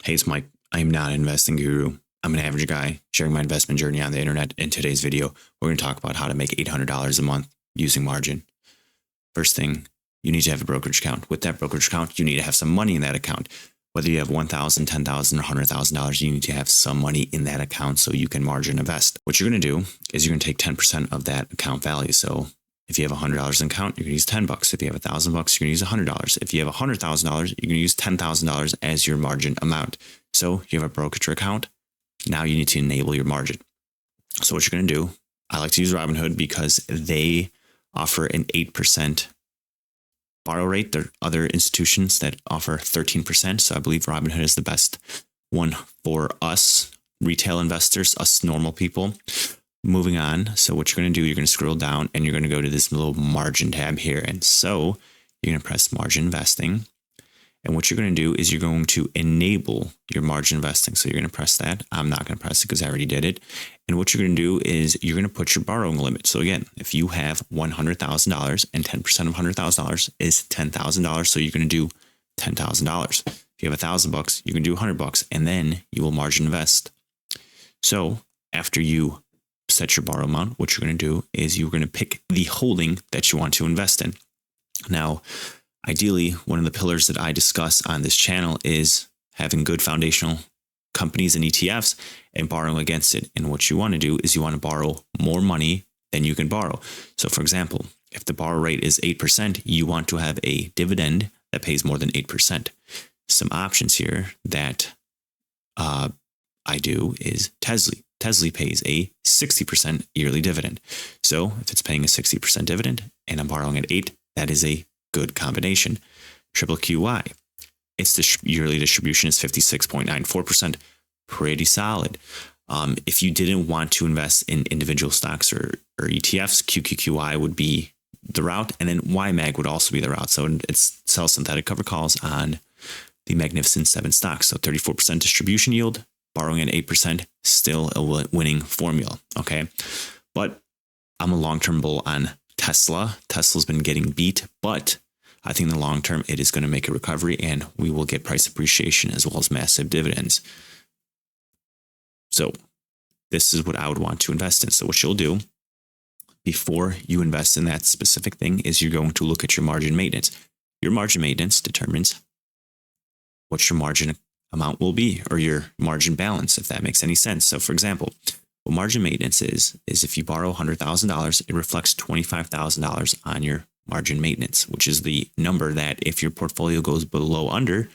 Hey, it's Mike. I am not an investing guru. I'm an average guy sharing my investment journey on the internet. In today's video, we're going to talk about how to make $800 a month using margin. First thing, you need to have a brokerage account. With that brokerage account, you need to have some money in that account. Whether you have $1,000, $10,000, or $100,000, you need to have some money in that account so you can margin invest. What you're going to do is you're going to take 10% of that account value. So if you have $100 in account, you're going to use $10. If you have $1,000, you're going to use $100. If you have $100,000, you're going to use $10,000 as your margin amount. So you have a brokerage account. Now you need to enable your margin. So what you're going to do, I like to use Robinhood because they offer an 8% borrow rate. There are other institutions that offer 13%. So I believe Robinhood is the best one for us retail investors, us normal people. Moving on. So what you're going to do, you're going to scroll down and you're going to go to this little margin tab here. And so you're going to press margin investing. And what you're going to do is you're going to enable your margin investing. So you're going to press that. I'm not going to press it because I already did it. And what you're going to do is you're going to put your borrowing limit. So again, if you have $100,000 and 10% of $100,000 is $10,000. So you're going to do $10,000. If you have $1,000, you can do $100 and then you will margin invest. So after you set your borrow amount, what you're going to do is you're going to pick the holding that you want to invest in. Now, ideally, one of the pillars that I discuss on this channel is having good foundational companies and ETFs and borrowing against it. And what you want to do is you want to borrow more money than you can borrow. So for example, if the borrow rate is 8%, you want to have a dividend that pays more than 8%. Some options here that I do is TSLY. TSLY pays a 60% yearly dividend. So if it's paying a 60% dividend and I'm borrowing at 8, that is a good combination. QQQY, its yearly distribution is 56.94%, pretty solid. If you didn't want to invest in individual stocks or ETFs, QQQY would be the route, and then YieldMax would also be the route. So it sells synthetic cover calls on the Magnificent 7 stocks. So 34% distribution yield, borrowing at 8%, still a winning formula. Okay, but I'm a long-term bull on Tesla. Tesla's been getting beat, but I think in the long term, it is going to make a recovery and we will get price appreciation as well as massive dividends. So this is what I would want to invest in. So what you'll do before you invest in that specific thing is you're going to look at your margin maintenance. Your margin maintenance determines what your margin amount will be, or your margin balance, if that makes any sense. So for example, what margin maintenance is if you borrow $100,000, it reflects $25,000 on your margin maintenance, which is the number that if your portfolio goes below under,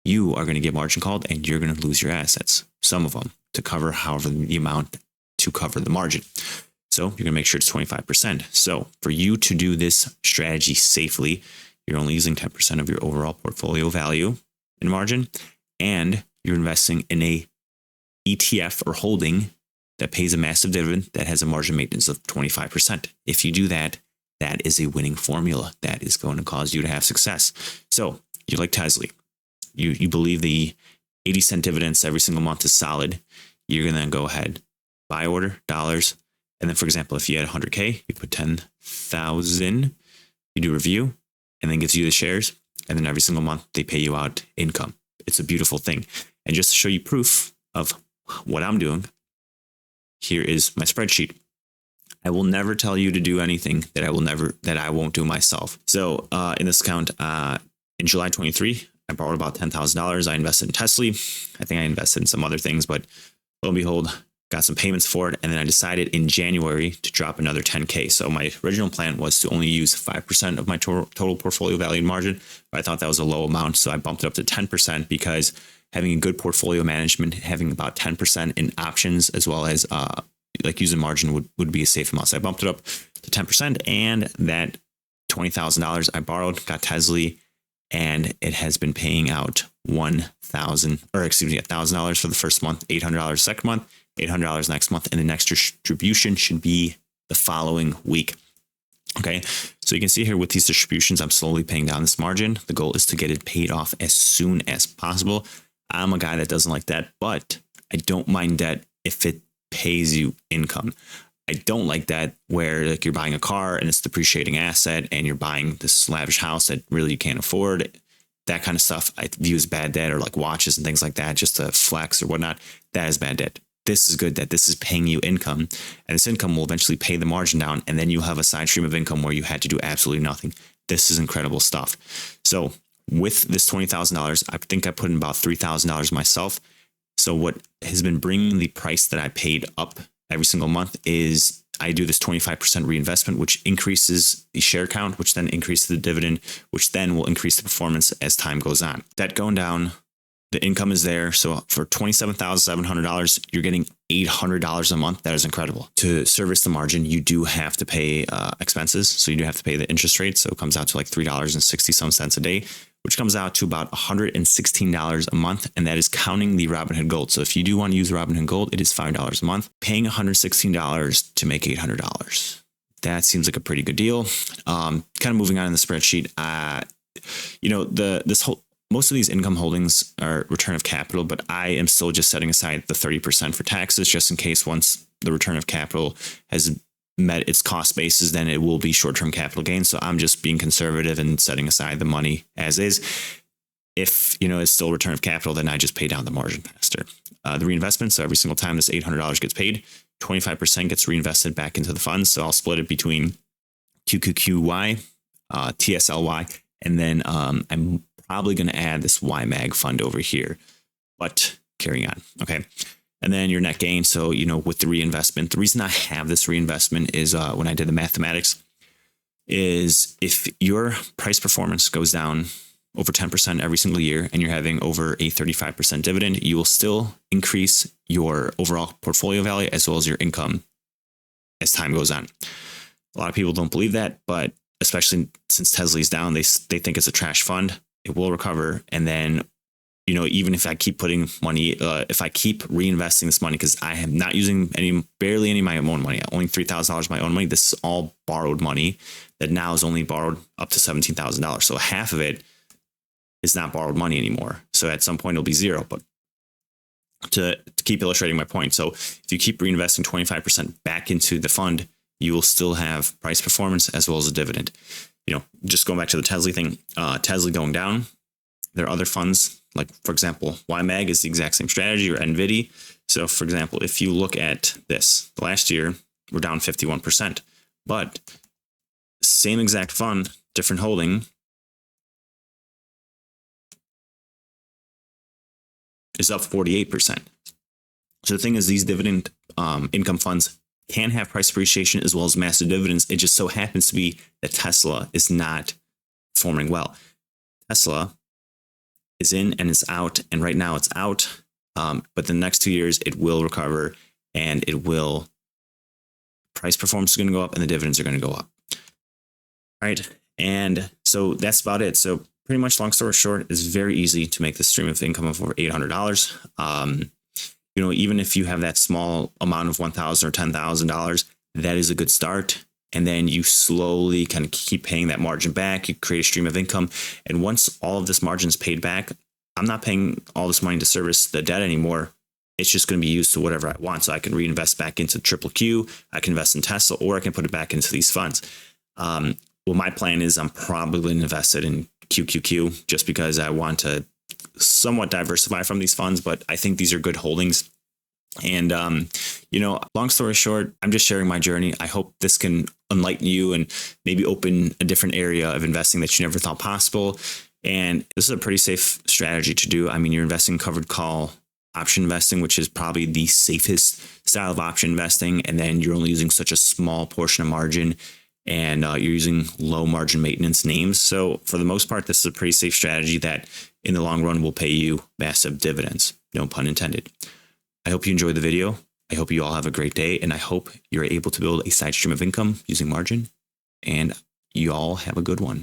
you are going to get margin called and you're going to lose your assets, some of them, to cover however the amount to cover the margin. So you're going to make sure it's 25%. So for you to do this strategy safely, you're only using 10% of your overall portfolio value in margin, and you're investing in a ETF or holding that pays a massive dividend that has a margin maintenance of 25%. If you do that, that is a winning formula that is going to cause you to have success. So you like TSLY. You believe the 80-cent dividends every single month is solid. You're going to go ahead, buy order, dollars. And then, for example, if you had 100K, you put 10,000, you do review, and then gives you the shares. And then every single month, they pay you out income. It's a beautiful thing. And just to show you proof of what I'm doing, here is my spreadsheet. I will never tell you to do anything that I won't do myself. So in this account, in July 23, I borrowed about $10,000. I invested in TSLY. I think I invested in some other things, but lo and behold, got some payments for it. And then I decided in January to drop another 10K. So my original plan was to only use 5% of my total portfolio value margin. But I thought that was a low amount. So I bumped it up to 10% because having a good portfolio management, having about 10% in options, as well as like using margin would be a safe amount. So I bumped it up to 10%, and that $20,000 I borrowed got TSLY, and it has been paying out $1,000 for the first month, $800 second month, $800 next month, and the next distribution should be the following week. Okay, so you can see here with these distributions, I'm slowly paying down this margin. The goal is to get it paid off as soon as possible. I'm a guy that doesn't like that, but I don't mind debt if it pays you income. I don't like that where like you're buying a car and it's a depreciating asset and you're buying this lavish house that really you can't afford. that kind of stuff I view as bad debt, or like watches and things like that, just to flex or whatnot. That is bad debt. This is good that this is paying you income, and this income will eventually pay the margin down, and then you have a side stream of income where you had to do absolutely nothing. This is incredible stuff. So with this $20,000, I think I put in about $3,000 myself. So what has been bringing the price that I paid up every single month is I do this 25% reinvestment, which increases the share count, which then increases the dividend, which then will increase the performance as time goes on. Debt going down, the income is there. So for $27,700, you're getting $800 a month. That is incredible. To service the margin, you do have to pay expenses. So you do have to pay the interest rate. So it comes out to like $3.60 some cents a day, which comes out to about $116 a month. And that is counting the Robinhood Gold. So if you do want to use Robinhood Gold, it is $5 a month, paying $116 to make $800. That seems like a pretty good deal. Kind of moving on in the spreadsheet. Most of these income holdings are return of capital, but I am still just setting aside the 30% for taxes, just in case once the return of capital has met its cost basis, then it will be short-term capital gains. So I'm just being conservative and setting aside the money as is. If, it's still return of capital, then I just pay down the margin faster. The reinvestment, so every single time this $800 gets paid, 25% gets reinvested back into the funds. So I'll split it between QQQY, TSLY, and then I'm probably going to add this YieldMax fund over here, but carrying on. Okay. And then your net gain. So, with the reinvestment, the reason I have this reinvestment is when I did the mathematics is if your price performance goes down over 10% every single year and you're having over a 35% dividend, you will still increase your overall portfolio value as well as your income as time goes on. A lot of people don't believe that, but especially since TSLY is down, they think it's a trash fund. It will recover. And then, even if I keep putting money, if I keep reinvesting this money, because I am not using barely any of my own money, only $3,000 of my own money. This is all borrowed money that now is only borrowed up to $17,000. So half of it is not borrowed money anymore. So at some point it'll be zero, but to keep illustrating my point. So if you keep reinvesting 25% back into the fund, you will still have price performance as well as a dividend. Just going back to the TSLY thing, TSLY going down, there are other funds, like, for example, YieldMax is the exact same strategy, or NVIDIA. So, for example, if you look at this, last year, we're down 51%, but same exact fund, different holding, is up 48%. So the thing is, these dividend income funds can have price appreciation as well as massive dividends. It just so happens to be that Tesla is not performing well. Tesla is in and it's out, and right now it's out. But the next 2 years it will recover, and price performance is going to go up and the dividends are going to go up. All right. And so that's about it. So pretty much, long story short, it's very easy to make this stream of income of over $800. Even if you have that small amount of $1,000 or $10,000, that is a good start. And then you slowly kind of keep paying that margin back. You create a stream of income. And once all of this margin is paid back, I'm not paying all this money to service the debt anymore. It's just going to be used to whatever I want. So I can reinvest back into QQQ, I can invest in Tesla, or I can put it back into these funds. Well, my plan is I'm probably going to invest it in QQQ just because I want to somewhat diversify from these funds, but I think these are good holdings. And, long story short, I'm just sharing my journey. I hope this can enlighten you and maybe open a different area of investing that you never thought possible. And this is a pretty safe strategy to do. I mean, you're investing covered call option investing, which is probably the safest style of option investing. And then you're only using such a small portion of margin, and you're using low margin maintenance names. So for the most part, this is a pretty safe strategy that in the long run will pay you massive dividends. No pun intended. I hope you enjoyed the video. I hope you all have a great day, and I hope you're able to build a side stream of income using margin, and you all have a good one.